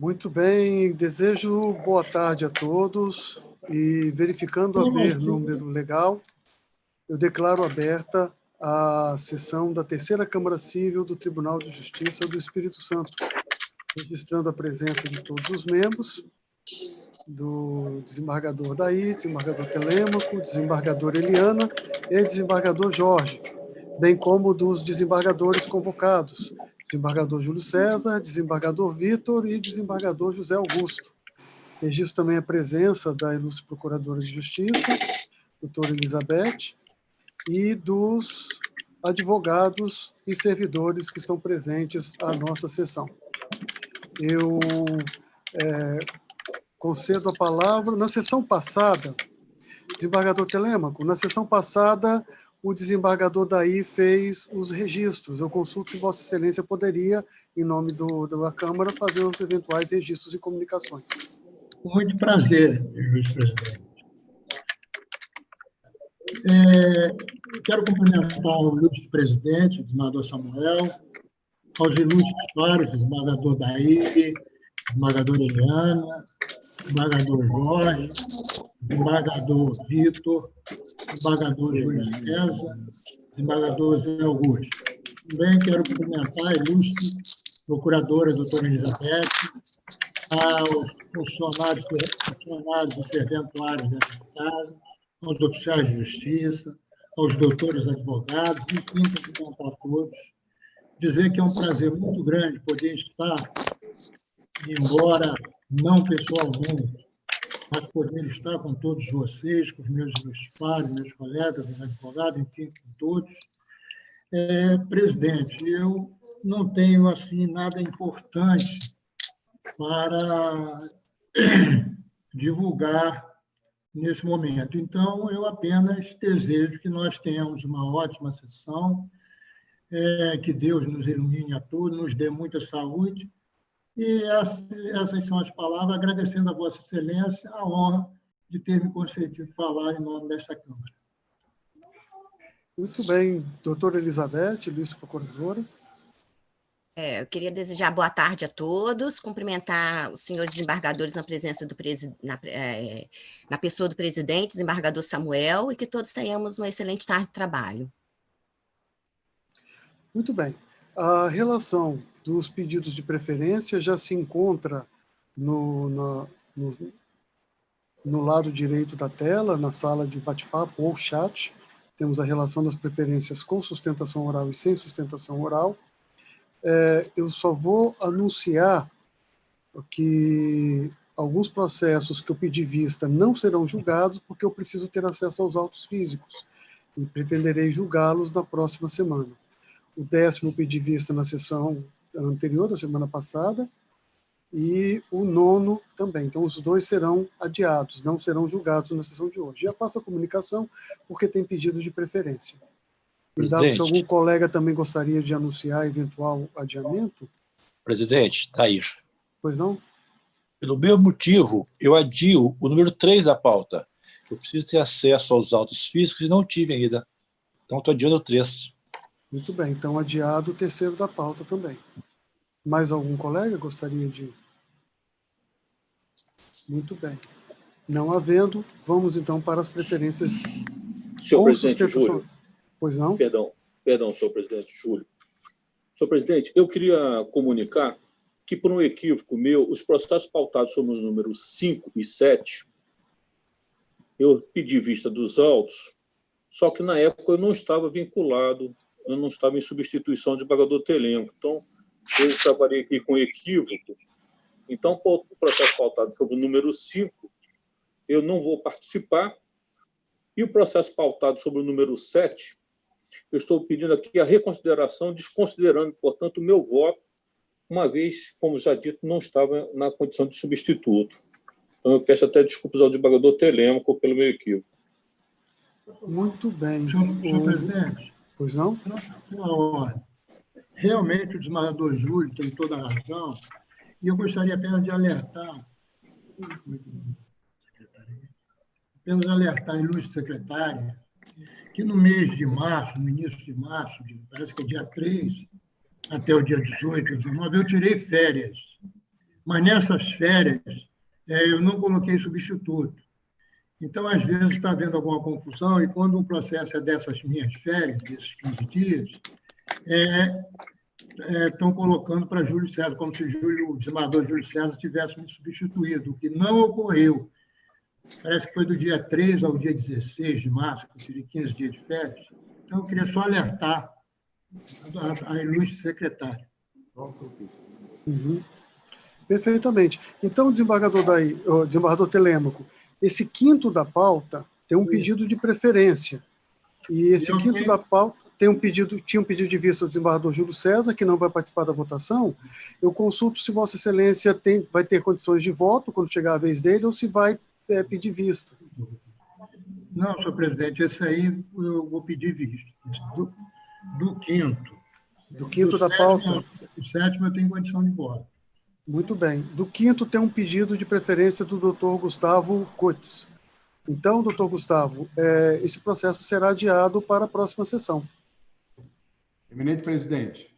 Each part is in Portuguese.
Muito bem, desejo boa tarde a todos e verificando haver número legal, eu declaro aberta a sessão da Terceira Câmara Civil do Tribunal de Justiça do Espírito Santo, registrando a presença de todos os membros, do desembargador Daí, desembargador Telêmaco, desembargador Eliana e desembargador Jorge, bem como dos desembargadores convocados, desembargador Júlio César, desembargador Vitor e desembargador José Augusto. Registro também a presença da ilustre Procuradora de Justiça, doutora Elizabeth, e dos advogados e servidores que estão presentes à nossa sessão. Eu concedo a palavra. Na sessão passada, desembargador Telêmaco, na sessão passada, o desembargador Daí fez os registros. Eu consulto se Vossa Excelência poderia, em nome da Câmara, fazer os eventuais registros e comunicações. Com muito prazer, vice-presidente. Quero cumprimentar o ilustre presidente, o desembargador Samuel, aos ilustres pares, desembargador Daí, desembargador Eliana, desembargador Jorge, desembargador Vitor, desembargador Júlio César, desembargador Zé Augusto. Também quero cumprimentar a ilustre procuradora, doutora Elizabeth, aos funcionários e serventuários dessa casa, aos oficiais de justiça, aos doutores advogados, enfim, cumprimentar a todos. Dizer que é um prazer muito grande poder estar, embora não pessoalmente, mas poder estar com todos vocês, com os meus pares, meus colegas, meus advogados, enfim, com todos. Presidente, eu não tenho assim nada importante para divulgar nesse momento. Então, eu apenas desejo que nós tenhamos uma ótima sessão, que Deus nos ilumine a todos, nos dê muita saúde. E essas são as palavras, agradecendo a Vossa Excelência a honra de ter me concedido falar em nome desta Câmara. Muito bem. Doutora Elizabeth, vice-procuradora. Eu queria desejar boa tarde a todos, cumprimentar os senhores desembargadores na presença na pessoa do presidente, desembargador Samuel, e que todos tenhamos uma excelente tarde de trabalho. Muito bem. A relação dos pedidos de preferência já se encontra no lado direito da tela, na sala de bate-papo ou chat. Temos a relação das preferências com sustentação oral e sem sustentação oral. Eu só vou anunciar que alguns processos que eu pedi vista não serão julgados porque eu preciso ter acesso aos autos físicos e pretenderei julgá-los na próxima semana. O 10º pedi vista na sessão anterior, da semana passada, e o 9º também. Então, os dois serão adiados, não serão julgados na sessão de hoje. Já faço a comunicação, porque tem pedido de preferência. Presidente, se algum colega também gostaria de anunciar eventual adiamento? Presidente, Tair. Pois não? Pelo mesmo motivo, eu adio o número 3 da pauta. Eu preciso ter acesso aos autos físicos e não tive ainda. Então, estou adiando o 3. Muito bem, então adiado o 3º da pauta também. Mais algum colega gostaria de... Muito bem. Não havendo, vamos então para as preferências... Senhor presidente Júlio. Pois não? Perdão, senhor presidente Júlio. Senhor presidente, eu queria comunicar que, por um equívoco meu, os processos pautados sobre os números 5 e 7, eu pedi vista dos autos, só que, na época, eu não estava vinculado, eu não estava em substituição de desembargador Telêmaco. Então, eu trabalhei aqui com equívoco. Então, o processo pautado sobre o número 5, eu não vou participar. E o processo pautado sobre o número 7, eu estou pedindo aqui a reconsideração, desconsiderando, portanto, o meu voto, uma vez, como já dito, não estava na condição de substituto. Então, eu peço até desculpas ao desembargador Telêmaco pelo meu equívoco. Muito bem. Senhor presidente. Pois não? Uma ordem. Realmente, o desembargador Júlio tem toda a razão, e eu gostaria apenas de alertar a ilustre secretária que no mês de março, no início de março, parece que é dia 3, até o dia 18, 19, eu tirei férias. Mas nessas férias, eu não coloquei substituto. Então, às vezes, está havendo alguma confusão, e quando um processo é dessas minhas férias, desses 15 dias, estão colocando para Júlio César, como se o desembargador Júlio César tivesse me substituído, o que não ocorreu. Parece que foi do dia 3 ao dia 16 de março, que eu tirei 15 dias de férias. Então, eu queria só alertar a ilustre secretária. Uhum. Perfeitamente. Então, desembargador Telêmaco, esse quinto da pauta tem um pedido de preferência. E esse quinto da pauta tinha um pedido de vista do desembargador Júlio César, que não vai participar da votação. Eu consulto se Vossa Excelência vai ter condições de voto quando chegar a vez dele, ou se vai pedir vista. Não, senhor presidente, esse aí eu vou pedir vista. Do quinto. Do quinto da pauta? O sétimo eu tenho condição de voto. Muito bem. Do quinto tem um pedido de preferência do doutor Gustavo Cotes. Então, doutor Gustavo, esse processo será adiado para a próxima sessão. Eminente presidente.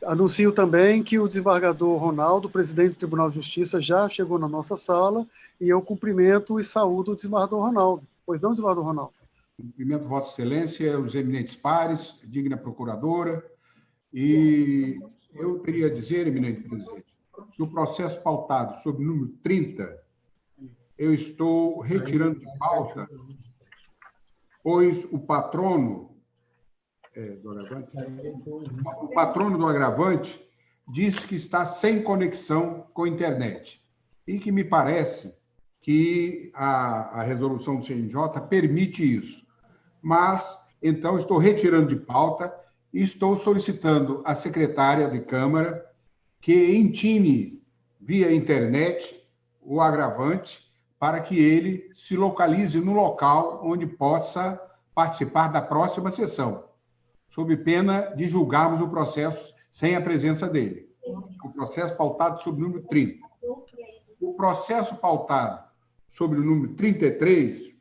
Anuncio também que o desembargador Ronaldo, presidente do Tribunal de Justiça, já chegou na nossa sala e eu cumprimento e saúdo o desembargador Ronaldo. Pois não, desembargador Ronaldo? Cumprimento Vossa Excelência, os eminentes pares, digna procuradora, e eu queria dizer, eminente presidente, que o processo pautado sob o número 30, eu estou retirando de pauta, pois o patrono do agravante disse que está sem conexão com a internet e que me parece que a resolução do CNJ permite isso. Mas, então, estou retirando de pauta e estou solicitando à secretária de Câmara que intime via internet o agravante para que ele se localize no local onde possa participar da próxima sessão, sob pena de julgarmos o processo sem a presença dele. O processo pautado sobre o número 30. O processo pautado sobre o número 33,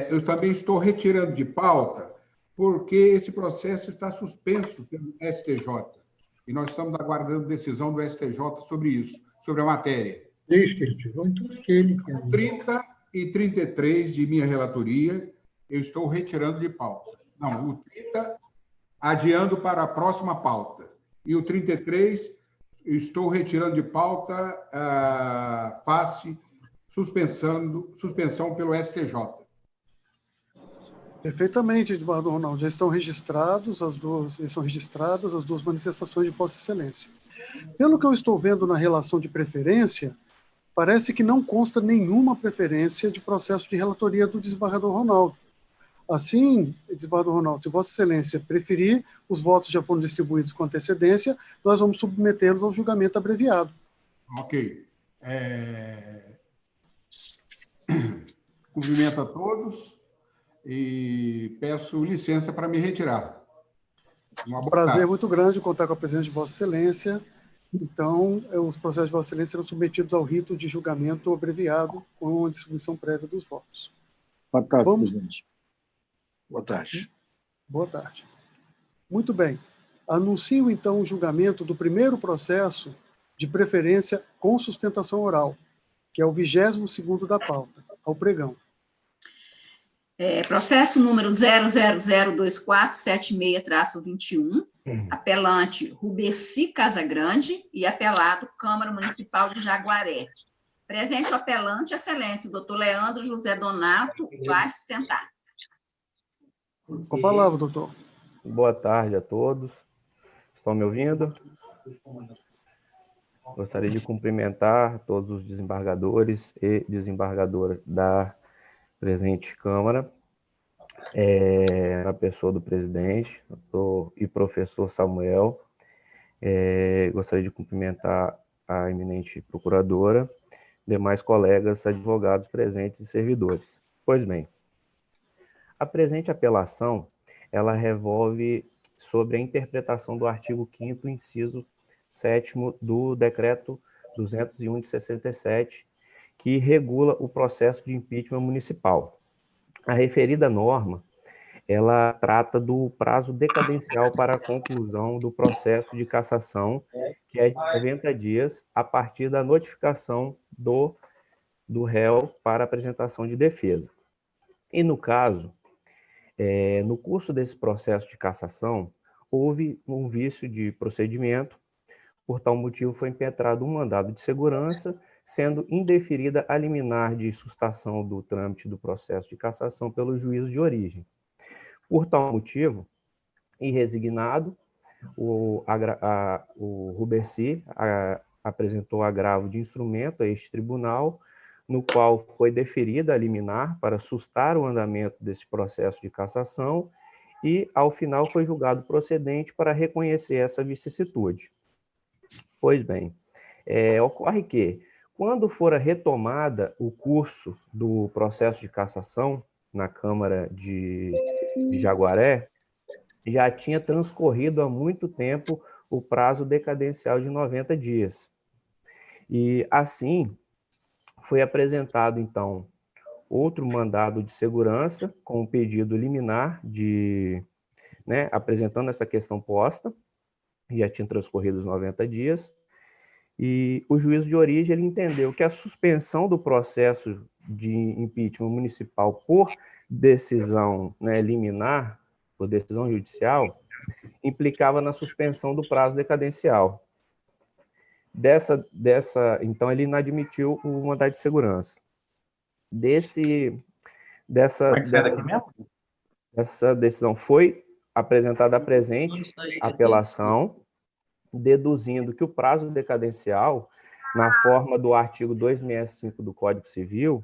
eu também estou retirando de pauta, porque esse processo está suspenso pelo STJ. E nós estamos aguardando decisão do STJ sobre isso, sobre a matéria. Desde que ele tirou, então aquele. 30 e 33 de minha relatoria, eu estou retirando de pauta. Não, o 30, adiando para a próxima pauta. E o 33, eu estou retirando de pauta face suspensão pelo STJ. Perfeitamente, desembargador Ronaldo. Já estão registradas as duas manifestações de Vossa Excelência. Pelo que eu estou vendo na relação de preferência, parece que não consta nenhuma preferência de processo de relatoria do desembargador Ronaldo. Assim, desembargador Ronaldo, se Vossa Excelência preferir, os votos já foram distribuídos com antecedência, nós vamos submetê-los ao julgamento abreviado. Ok. Cumprimento a todos e peço licença para me retirar. Prazer muito grande contar com a presença de Vossa Excelência. Então, os processos de Vossa Excelência serão submetidos ao rito de julgamento abreviado com a distribuição prévia dos votos. Boa tarde, presidente. Boa tarde. Boa tarde. Muito bem. Anuncio, então, o julgamento do primeiro processo de preferência com sustentação oral, que é o 22º da pauta, ao pregão. Processo número 0002476-21, apelante Ruberci Casagrande e apelado Câmara Municipal de Jaguaré. Presente o apelante, excelência, doutor Leandro José Donato, vai sustentar. Com a palavra, doutor. Boa tarde a todos. Estão me ouvindo? Gostaria de cumprimentar todos os desembargadores e desembargadoras da presente Câmara, na pessoa do presidente e professor Samuel. Gostaria de cumprimentar a eminente procuradora, demais colegas, advogados presentes e servidores. Pois bem, a presente apelação, ela revolve sobre a interpretação do artigo 5º, inciso 7º do Decreto 201 de 67, que regula o processo de impeachment municipal. A referida norma, ela trata do prazo decadencial para a conclusão do processo de cassação, que é de 90 dias a partir da notificação do réu para apresentação de defesa. E no caso, no curso desse processo de cassação, houve um vício de procedimento. Por tal motivo, foi impetrado um mandado de segurança, sendo indeferida a liminar de sustação do trâmite do processo de cassação pelo juízo de origem. Por tal motivo, e resignado, o Rubercy apresentou agravo de instrumento a este tribunal, no qual foi deferida a liminar para sustar o andamento desse processo de cassação e, ao final, foi julgado procedente para reconhecer essa vicissitude. Pois bem, ocorre que, quando fora retomada o curso do processo de cassação na Câmara de Jaguaré, já tinha transcorrido há muito tempo o prazo decadencial de 90 dias. E, assim, foi apresentado, então, outro mandado de segurança com um pedido liminar apresentando essa questão posta, já tinha transcorrido os 90 dias, e o juízo de origem ele entendeu que a suspensão do processo de impeachment municipal por decisão liminar, por decisão judicial, implicava na suspensão do prazo decadencial. Então, ele inadmitiu o mandado de segurança. Essa decisão foi apresentada à presente apelação, deduzindo que o prazo decadencial, na forma do artigo 265 do Código Civil,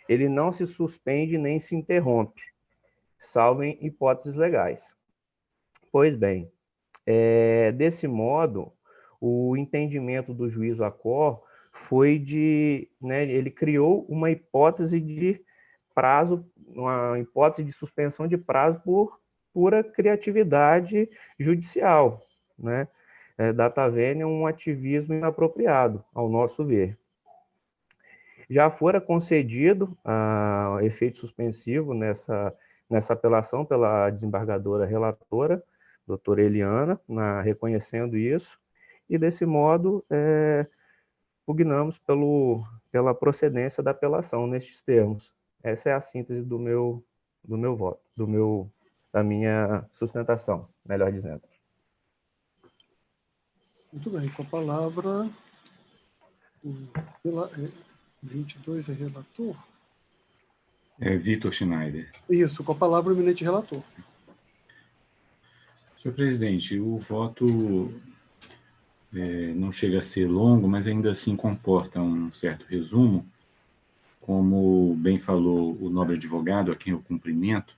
ele não se suspende nem se interrompe, salvo em hipóteses legais. Pois bem, desse modo, o entendimento do juízo Acor foi ele criou uma hipótese de prazo, uma hipótese de suspensão de prazo por pura criatividade judicial, né? Data vênia, um ativismo inapropriado, ao nosso ver. Já fora concedido efeito suspensivo nessa apelação pela desembargadora relatora, doutora Eliana, reconhecendo isso, e desse modo pugnamos pela procedência da apelação nestes termos. Essa é a síntese do meu voto, da minha sustentação, melhor dizendo. Muito bem, com a palavra, o 22 é relator? Vitor Schneider. Isso, com a palavra o eminente relator. Senhor presidente, o voto não chega a ser longo, mas ainda assim comporta um certo resumo. Como bem falou o nobre advogado, a quem eu cumprimento,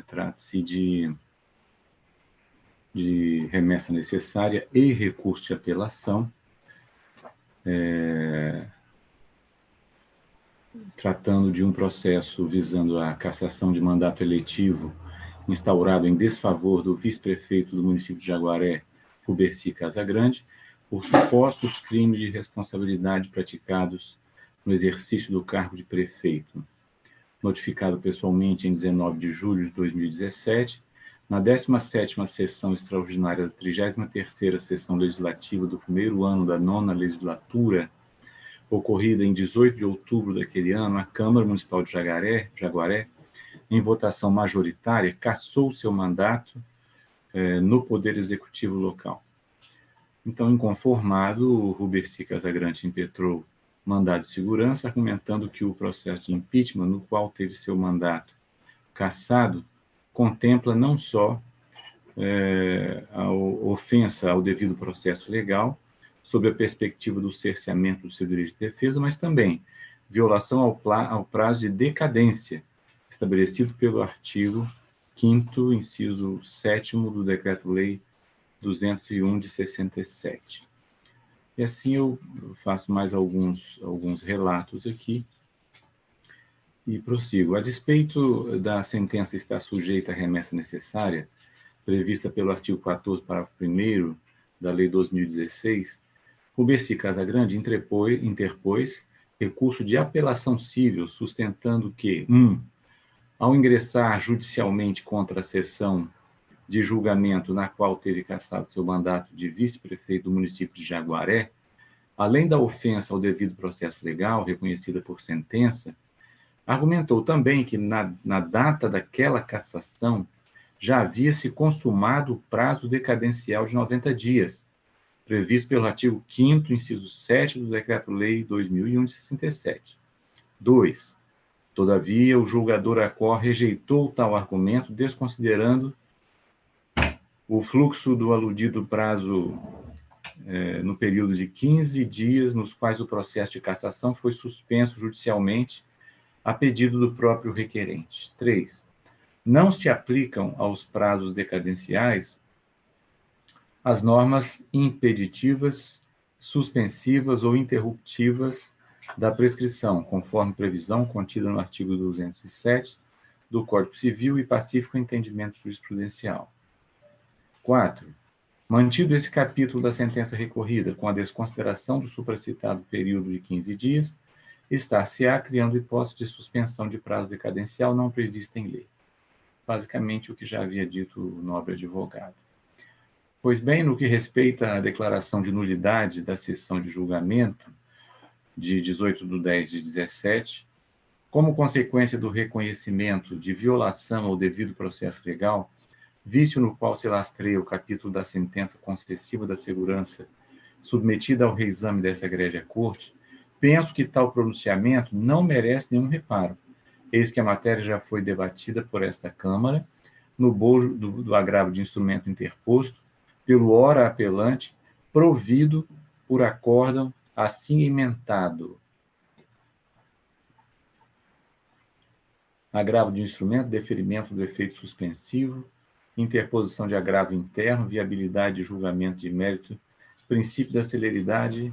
trata-se de remessa necessária e recurso de apelação, tratando de um processo visando a cassação de mandato eletivo instaurado em desfavor do vice-prefeito do município de Jaguaré, Rubercy Casagrande, por supostos crimes de responsabilidade praticados no exercício do cargo de prefeito, notificado pessoalmente em 19 de julho de 2017, na 17ª sessão extraordinária da 33ª sessão legislativa do primeiro ano da 9ª legislatura, ocorrida em 18 de outubro daquele ano, a Câmara Municipal de Jaguaré, em votação majoritária, cassou seu mandato no Poder Executivo local. Então, inconformado, o Rubercy Casagrande impetrou mandado de segurança, argumentando que o processo de impeachment, no qual teve seu mandato cassado, contempla não só a ofensa ao devido processo legal, sob a perspectiva do cerceamento do seu direito de defesa, mas também violação ao prazo de decadência, estabelecido pelo artigo 5º, inciso 7º do Decreto-Lei 201 de 67. E assim eu faço mais alguns relatos aqui e prossigo. A despeito da sentença estar sujeita à remessa necessária, prevista pelo artigo 14, parágrafo 1º da Lei 2016, Rubercy Casagrande interpôs recurso de apelação civil, sustentando que, 1. ao ingressar judicialmente contra a sessão de julgamento na qual teve cassado seu mandato de vice-prefeito do município de Jaguaré, além da ofensa ao devido processo legal, reconhecida por sentença, argumentou também que, na data daquela cassação, já havia se consumado o prazo decadencial de 90 dias, previsto pelo artigo 5º, inciso 7 do Decreto-Lei 2001 de 67. 2. Todavia, o julgador ACOR rejeitou tal argumento, desconsiderando o fluxo do aludido prazo no período de 15 dias, nos quais o processo de cassação foi suspenso judicialmente a pedido do próprio requerente. 3. Não se aplicam aos prazos decadenciais as normas impeditivas, suspensivas ou interruptivas da prescrição, conforme previsão contida no artigo 207 do Código Civil e pacífico entendimento jurisprudencial. 4. Mantido esse capítulo da sentença recorrida com a desconsideração do supracitado período de 15 dias, estar-se-á criando hipótese de suspensão de prazo decadencial não prevista em lei. Basicamente, o que já havia dito o nobre advogado. Pois bem, no que respeita à declaração de nulidade da sessão de julgamento de 18/10/17, como consequência do reconhecimento de violação ao devido processo legal, vício no qual se lastreia o capítulo da sentença concessiva da segurança submetida ao reexame dessa egrégea corte, penso que tal pronunciamento não merece nenhum reparo, eis que a matéria já foi debatida por esta Câmara, no bojo do agravo de instrumento interposto, pelo ora apelante, provido por acórdão assim emendado. Agravo de instrumento, deferimento do efeito suspensivo, interposição de agravo interno, viabilidade de julgamento de mérito, princípio da celeridade,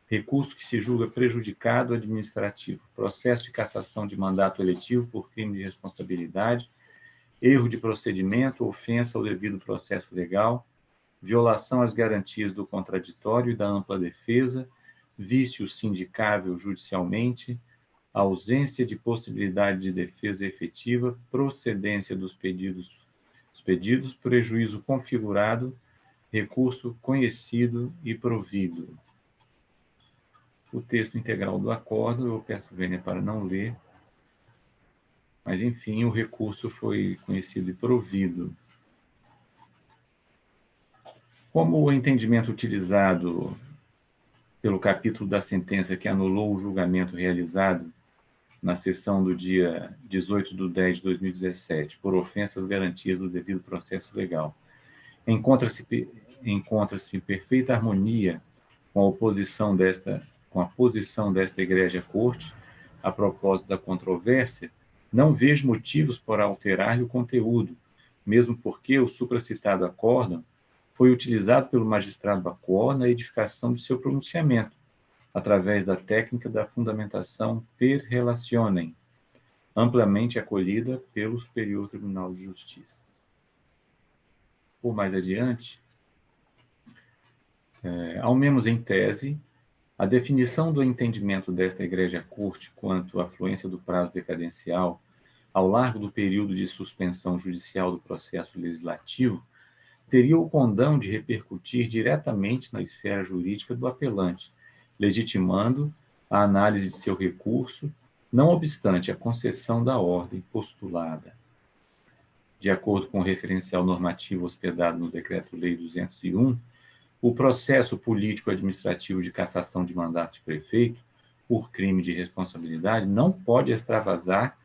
recurso que se julga prejudicado administrativo, processo de cassação de mandato eletivo por crime de responsabilidade, erro de procedimento, ofensa ao devido processo legal, violação às garantias do contraditório e da ampla defesa, vício sindicável judicialmente, ausência de possibilidade de defesa efetiva, procedência dos pedidos, prejuízo configurado, recurso conhecido e provido. O texto integral do acordo, eu peço vênia para não ler, mas, enfim, o recurso foi conhecido e provido. Como o entendimento utilizado pelo capítulo da sentença que anulou o julgamento realizado na sessão do dia 18/10/2017, por ofensa às garantias do devido processo legal, encontra-se em perfeita harmonia com a posição desta Egrégia Corte, a propósito da controvérsia, não vejo motivos para alterar-lhe o conteúdo, mesmo porque o supracitado acórdão foi utilizado pelo magistrado ACOR na edificação de seu pronunciamento, através da técnica da fundamentação per relationem, amplamente acolhida pelo Superior Tribunal de Justiça. Por mais adiante, ao menos em tese, a definição do entendimento desta Egrégia Corte quanto à fluência do prazo decadencial ao largo do período de suspensão judicial do processo legislativo teria o condão de repercutir diretamente na esfera jurídica do apelante, legitimando a análise de seu recurso, não obstante a concessão da ordem postulada. De acordo com o referencial normativo hospedado no Decreto-Lei 201, o processo político-administrativo de cassação de mandato de prefeito, por crime de responsabilidade, não pode extravasar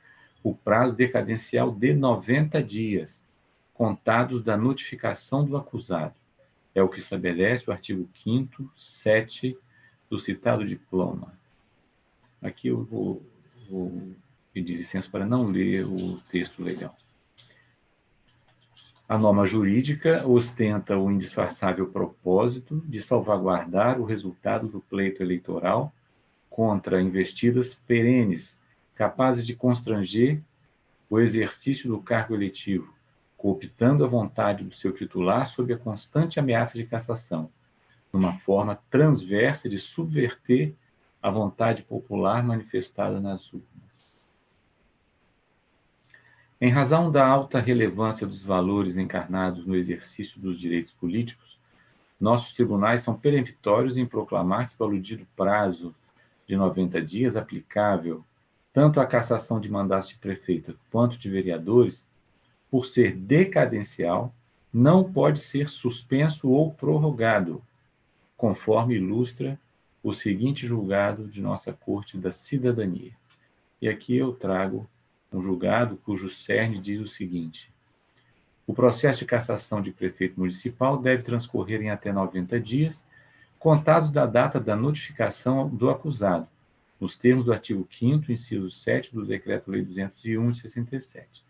o prazo decadencial de 90 dias, contados da notificação do acusado. É o que estabelece o artigo 5º, 7 do citado diploma. Aqui eu vou pedir licença para não ler o texto legal. A norma jurídica ostenta o indisfarçável propósito de salvaguardar o resultado do pleito eleitoral contra investidas perenes, capazes de constranger o exercício do cargo eletivo, cooptando a vontade do seu titular sob a constante ameaça de cassação, numa forma transversa de subverter a vontade popular manifestada nas urnas. Em razão da alta relevância dos valores encarnados no exercício dos direitos políticos, nossos tribunais são peremptórios em proclamar que o aludido prazo de 90 dias aplicável tanto à cassação de mandatos de prefeito quanto de vereadores, por ser decadencial, não pode ser suspenso ou prorrogado, conforme ilustra o seguinte julgado de nossa Corte da Cidadania. E aqui eu trago um julgado cujo cerne diz o seguinte: o processo de cassação de prefeito municipal deve transcorrer em até 90 dias, contados da data da notificação do acusado, nos termos do artigo 5º, inciso 7 do Decreto-Lei 201 de 67.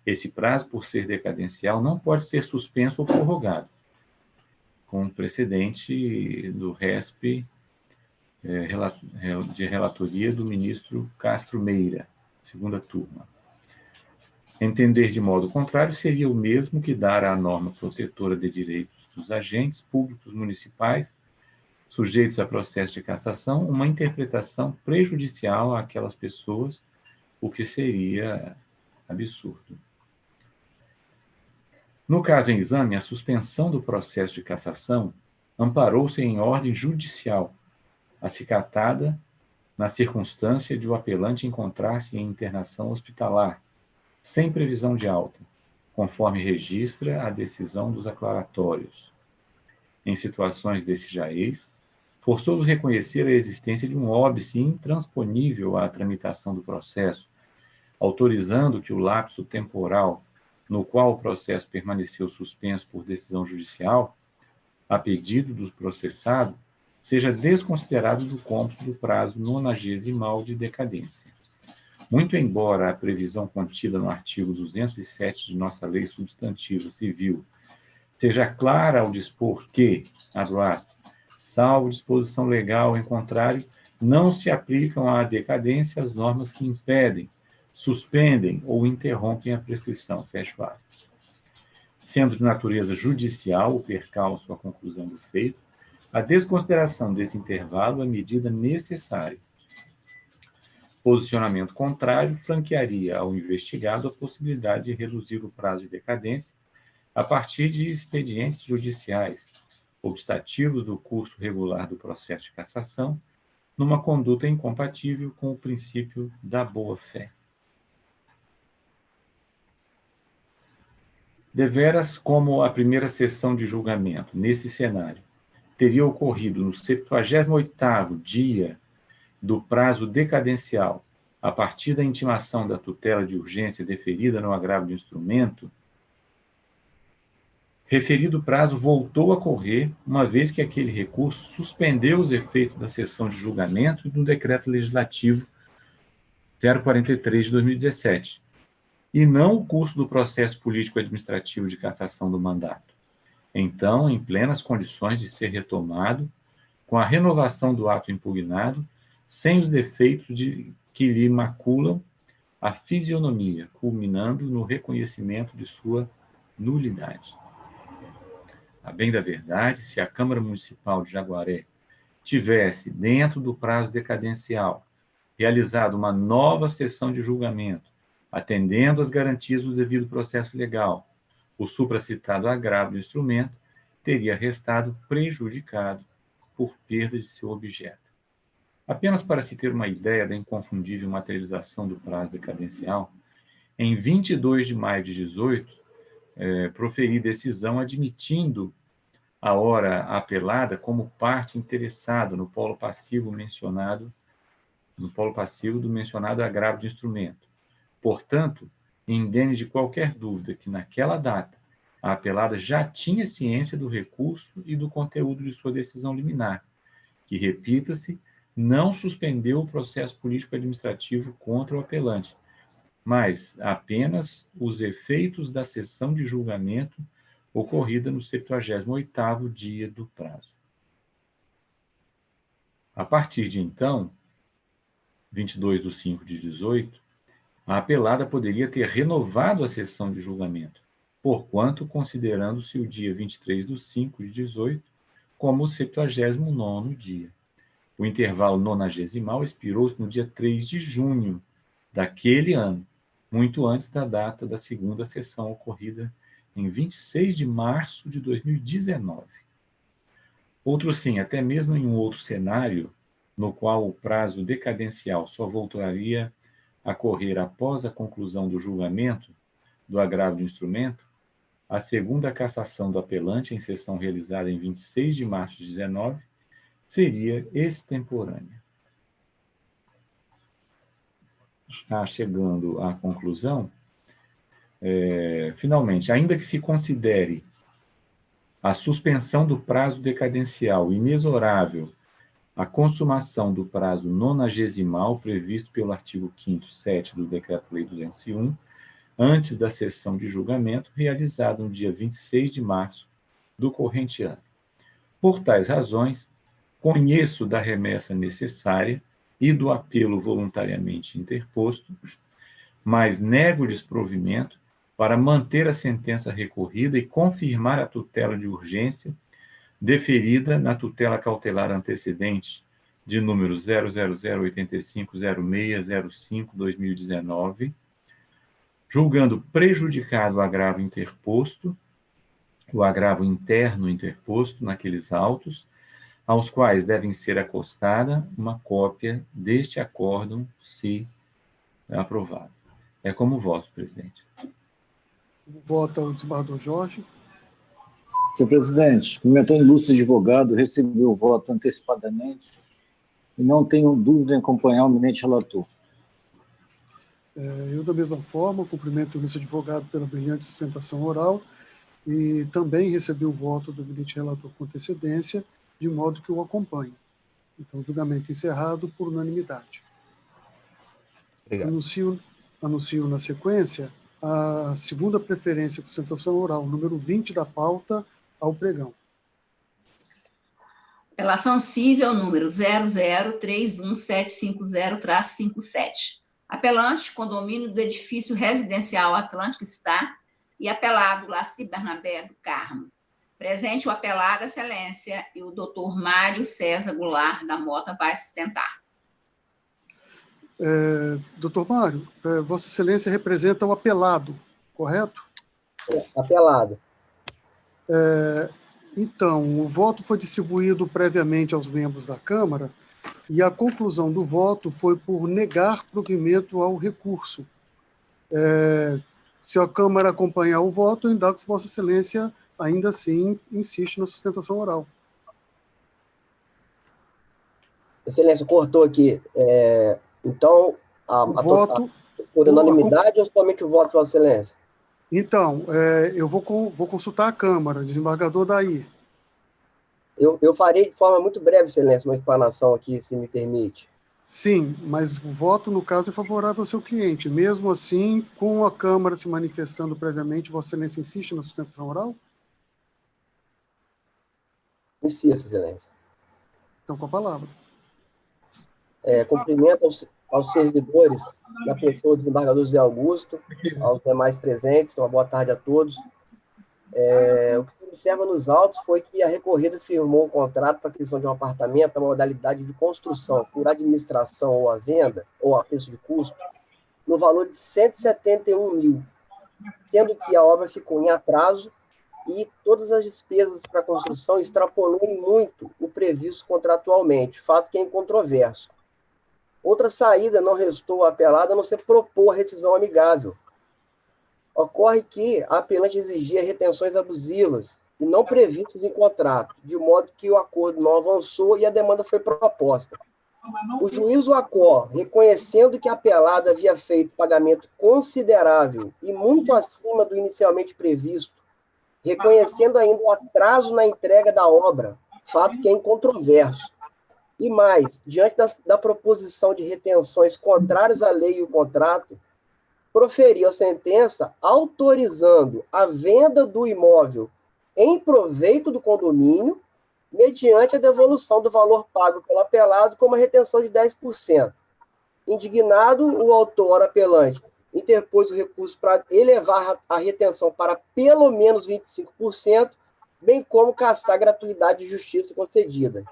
Esse prazo, por ser decadencial, não pode ser suspenso ou prorrogado, com precedente do RESP, de relatoria do ministro Castro Meira, segunda turma. Entender de modo contrário seria o mesmo que dar à norma protetora de direitos dos agentes públicos municipais sujeitos a processo de cassação uma interpretação prejudicial àquelas pessoas, o que seria absurdo. No caso em exame, a suspensão do processo de cassação amparou-se em ordem judicial, acicatada na circunstância de o apelante encontrar-se em internação hospitalar, sem previsão de alta, conforme registra a decisão dos aclaratórios. Em situações desse jaez, forçoso reconhecer a existência de um óbice intransponível à tramitação do processo, autorizando que o lapso temporal no qual o processo permaneceu suspenso por decisão judicial, a pedido do processado, seja desconsiderado do cômputo do prazo 90º de decadência. Muito embora a previsão contida no artigo 207 de nossa Lei Substantiva Civil seja clara ao dispor que, abro aspas, salvo disposição legal em contrário, não se aplicam à decadência as normas que impedem, suspendem ou interrompem a prescrição, fecho aspas. Sendo de natureza judicial o percalço à conclusão do feito, a desconsideração desse intervalo é medida necessária. Posicionamento contrário franquearia ao investigado a possibilidade de reduzir o prazo de decadência a partir de expedientes judiciais, obstativos do curso regular do processo de cassação, numa conduta incompatível com o princípio da boa-fé. Deveras, como a primeira sessão de julgamento, nesse cenário, teria ocorrido no 78º dia do prazo decadencial, a partir da intimação da tutela de urgência deferida no agravo do instrumento, referido prazo voltou a correr, uma vez que aquele recurso suspendeu os efeitos da sessão de julgamento do Decreto Legislativo 043 de 2017, e não o curso do processo político-administrativo de cassação do mandato. Então, em plenas condições de ser retomado, com a renovação do ato impugnado, sem os defeitos que lhe maculam a fisionomia, culminando no reconhecimento de sua nulidade. A bem da verdade, se a Câmara Municipal de Jaguaré tivesse, dentro do prazo decadencial, realizado uma nova sessão de julgamento, atendendo às garantias do devido processo legal, o supracitado agravo do instrumento teria restado prejudicado por perda de seu objeto. Apenas para se ter uma ideia da inconfundível materialização do prazo decadencial, em 22 de maio de 18, proferi decisão admitindo a hora apelada como parte interessada no polo passivo do mencionado agravo de instrumento. Portanto, indene de qualquer dúvida que naquela data a apelada já tinha ciência do recurso e do conteúdo de sua decisão liminar, que, repita-se, não suspendeu o processo político-administrativo contra o apelante, mas apenas os efeitos da sessão de julgamento ocorrida no 78º dia do prazo. A partir de então, 22 de 5 de 18, a apelada poderia ter renovado a sessão de julgamento, porquanto considerando-se o dia 23 de 5 de 18 como o 79º dia. O intervalo 90º expirou-se no dia 3 de junho daquele ano, muito antes da data da segunda sessão ocorrida em 26 de março de 2019. Outro sim, até mesmo em um outro cenário, no qual o prazo decadencial só voltaria a correr após a conclusão do julgamento do agravo de instrumento, a segunda cassação do apelante, em sessão realizada em 26 de março de 2019, seria extemporânea. Chegando à conclusão, finalmente, ainda que se considere a suspensão do prazo decadencial inexorável a consumação do prazo nonagesimal previsto pelo artigo 5º, 7 do Decreto-Lei 201, antes da sessão de julgamento, realizada no dia 26 de março do corrente ano. Por tais razões, conheço da remessa necessária e do apelo voluntariamente interposto, mas nego-lhes provimento para manter a sentença recorrida e confirmar a tutela de urgência deferida na tutela cautelar antecedente de número 000850605/2019, julgando prejudicado o agravo interposto, o agravo interno interposto naqueles autos, aos quais devem ser acostada uma cópia deste acórdão, se aprovado. É como voto, presidente. Vota o desembargador Jorge. Senhor presidente, como ilustre advogado, recebeu o voto antecipadamente e não tenho dúvida em acompanhar o eminente relator. Eu, da mesma forma, cumprimento o ilustre advogado pela brilhante sustentação oral e também recebi o voto do eminente relator com antecedência, de modo que o acompanho. Então, julgamento encerrado por unanimidade. Obrigado. Anuncio na sequência a segunda preferência com sustentação oral, número 20 da pauta, ao pregão. Apelação cível número 0031750-57. Apelante, condomínio do edifício residencial Atlântico Star e apelado Laci Bernabé do Carmo. Presente o apelado, excelência, e o doutor Mário César Goulart da Mota vai sustentar. Doutor Mário, Vossa Excelência representa o apelado, correto? Apelado. Então, o voto foi distribuído previamente aos membros da Câmara e a conclusão do voto foi por negar provimento ao recurso. Se a Câmara acompanhar o voto, eu indago se Vossa Excelência ainda assim insiste na sustentação oral. Excelência, cortou aqui. Então, voto por unanimidade ou somente o voto, Vossa Excelência? Então, eu vou consultar a Câmara, desembargador Daí. Eu farei de forma muito breve, Excelência, uma explanação aqui, se me permite. Sim, mas o voto, no caso, é favorável ao seu cliente. Mesmo assim, com a Câmara se manifestando previamente, Vossa Excelência insiste na sustentação oral? Insisto, Excelência. Então, com a palavra. Cumprimento aos servidores da pessoa do desembargador José Augusto, aos demais presentes, uma boa tarde a todos. O que se observa nos autos foi que a recorrida firmou um contrato para aquisição de um apartamento, uma modalidade de construção por administração ou a venda, ou a preço de custo, no valor de 171 mil, sendo que a obra ficou em atraso e todas as despesas para a construção extrapolou em muito o previsto contratualmente, fato que é incontroverso. Outra saída não restou apelada a não ser propor a rescisão amigável. Ocorre que a apelante exigia retenções abusivas e não previstas em contrato, de modo que o acordo não avançou e a demanda foi proposta. O juízo ACOR, reconhecendo que a apelada havia feito pagamento considerável e muito acima do inicialmente previsto, reconhecendo ainda o atraso na entrega da obra, fato que é incontroverso. E mais, diante da proposição de retenções contrárias à lei e o contrato, proferiu a sentença autorizando a venda do imóvel em proveito do condomínio, mediante a devolução do valor pago pelo apelado com uma retenção de 10%. Indignado, o autor apelante interpôs o recurso para elevar a retenção para pelo menos 25%, bem como cassar a gratuidade de justiça concedida.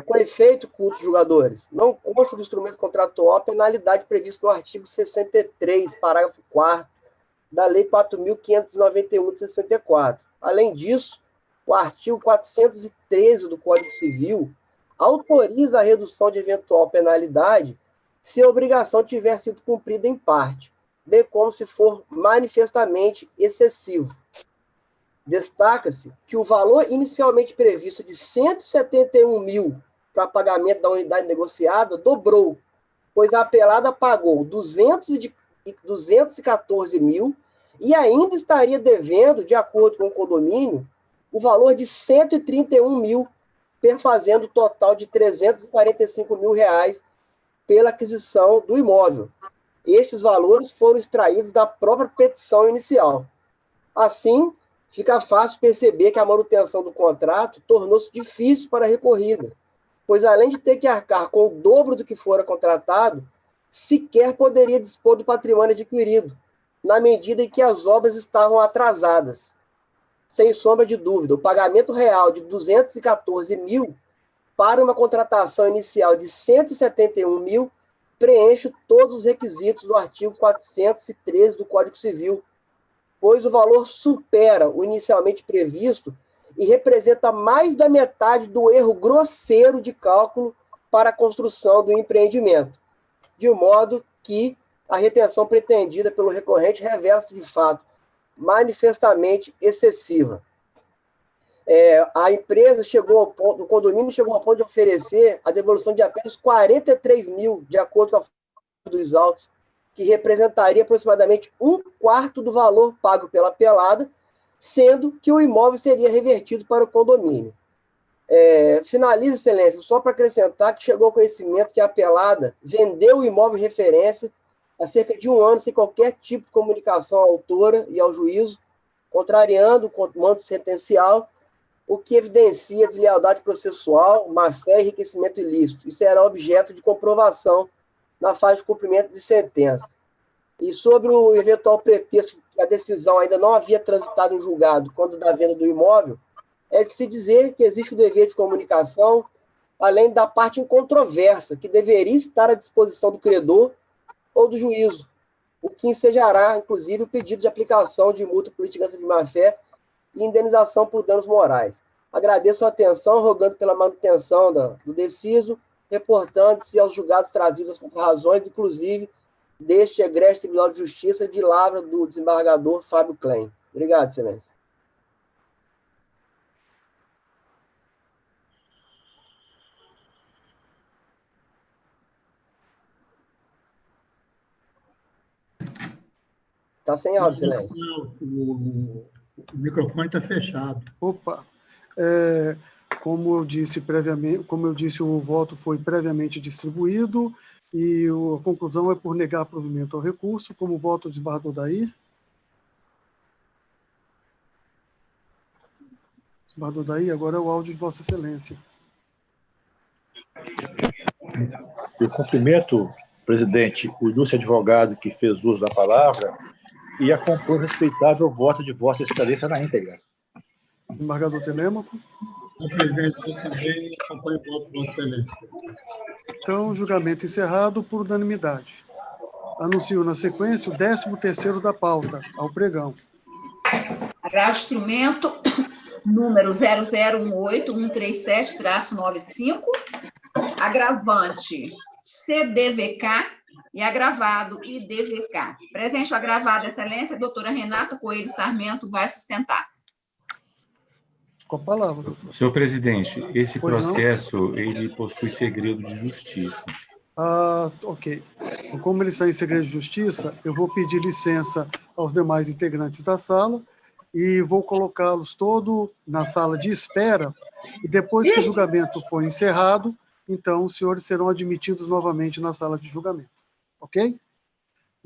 Com efeito, cultos julgadores, não consta do instrumento contratual a penalidade prevista no artigo 63, parágrafo 4º, da Lei 4.591 de 64. Além disso, o artigo 413 do Código Civil autoriza a redução de eventual penalidade se a obrigação tiver sido cumprida em parte, bem como se for manifestamente excessivo. Destaca-se que o valor inicialmente previsto de R$ 171 mil para pagamento da unidade negociada dobrou, pois a apelada pagou 214 mil e ainda estaria devendo, de acordo com o condomínio, o valor de 131 mil, perfazendo o total de 345 mil reais pela aquisição do imóvel. Estes valores foram extraídos da própria petição inicial. Assim, fica fácil perceber que a manutenção do contrato tornou-se difícil para a recorrida, pois além de ter que arcar com o dobro do que fora contratado, sequer poderia dispor do patrimônio adquirido, na medida em que as obras estavam atrasadas. Sem sombra de dúvida, o pagamento real de 214 mil para uma contratação inicial de 171 mil preenche todos os requisitos do artigo 413 do Código Civil, pois o valor supera o inicialmente previsto e representa mais da metade do erro grosseiro de cálculo para a construção do empreendimento, de modo que a retenção pretendida pelo recorrente revela-se de fato manifestamente excessiva. A empresa chegou ao ponto, o condomínio chegou ao ponto de oferecer a devolução de apenas 43 mil, de acordo com a dos autos, que representaria aproximadamente 1/4 do valor pago pela apelada, sendo que o imóvel seria revertido para o condomínio. Finaliza, Excelência, só para acrescentar que chegou ao conhecimento que a apelada vendeu o imóvel em referência há cerca de 1 ano, sem qualquer tipo de comunicação à autora e ao juízo, contrariando o comando sentencial, o que evidencia deslealdade processual, má-fé e enriquecimento ilícito. Isso será objeto de comprovação na fase de cumprimento de sentença. E sobre o eventual pretexto que a decisão ainda não havia transitado em julgado quando da venda do imóvel, é de se dizer que existe o dever de comunicação, além da parte incontroversa, que deveria estar à disposição do credor ou do juízo, o que ensejará, inclusive, o pedido de aplicação de multa por litigância de má-fé e indenização por danos morais. Agradeço a atenção, rogando pela manutenção do deciso, reportando-se aos julgados trazidos as razões, inclusive, deste egrégio Tribunal de Justiça de lavra do desembargador Fábio Klein. Obrigado, excelência. Está sem áudio, excelência. O microfone está fechado. Opa! Como eu disse previamente, o voto foi previamente distribuído e a conclusão é por negar provimento ao recurso. Como voto o desembargador Daí? Desembargador Daí, agora é o áudio de Vossa Excelência. Eu cumprimento, presidente, o ilustre advogado que fez uso da palavra e acompanho o respeitável voto de Vossa Excelência na íntegra. Desembargador Telêmaco. O presidente, eu também acompanho o voto de Vossa Excelência. Então, julgamento encerrado por unanimidade. Anuncio na sequência o 13º da pauta, ao pregão. Agravo de instrumento número 0018137-95, agravante CDVK e agravado IDVK. Presente o agravado, Excelência, a doutora Renata Coelho Sarmento vai sustentar. Com a palavra, doutor. Senhor presidente, esse processo, ele possui segredo de justiça. Ok. Então, como ele está em segredo de justiça, eu vou pedir licença aos demais integrantes da sala e vou colocá-los todos na sala de espera e depois que o julgamento for encerrado, então os senhores serão admitidos novamente na sala de julgamento. Ok?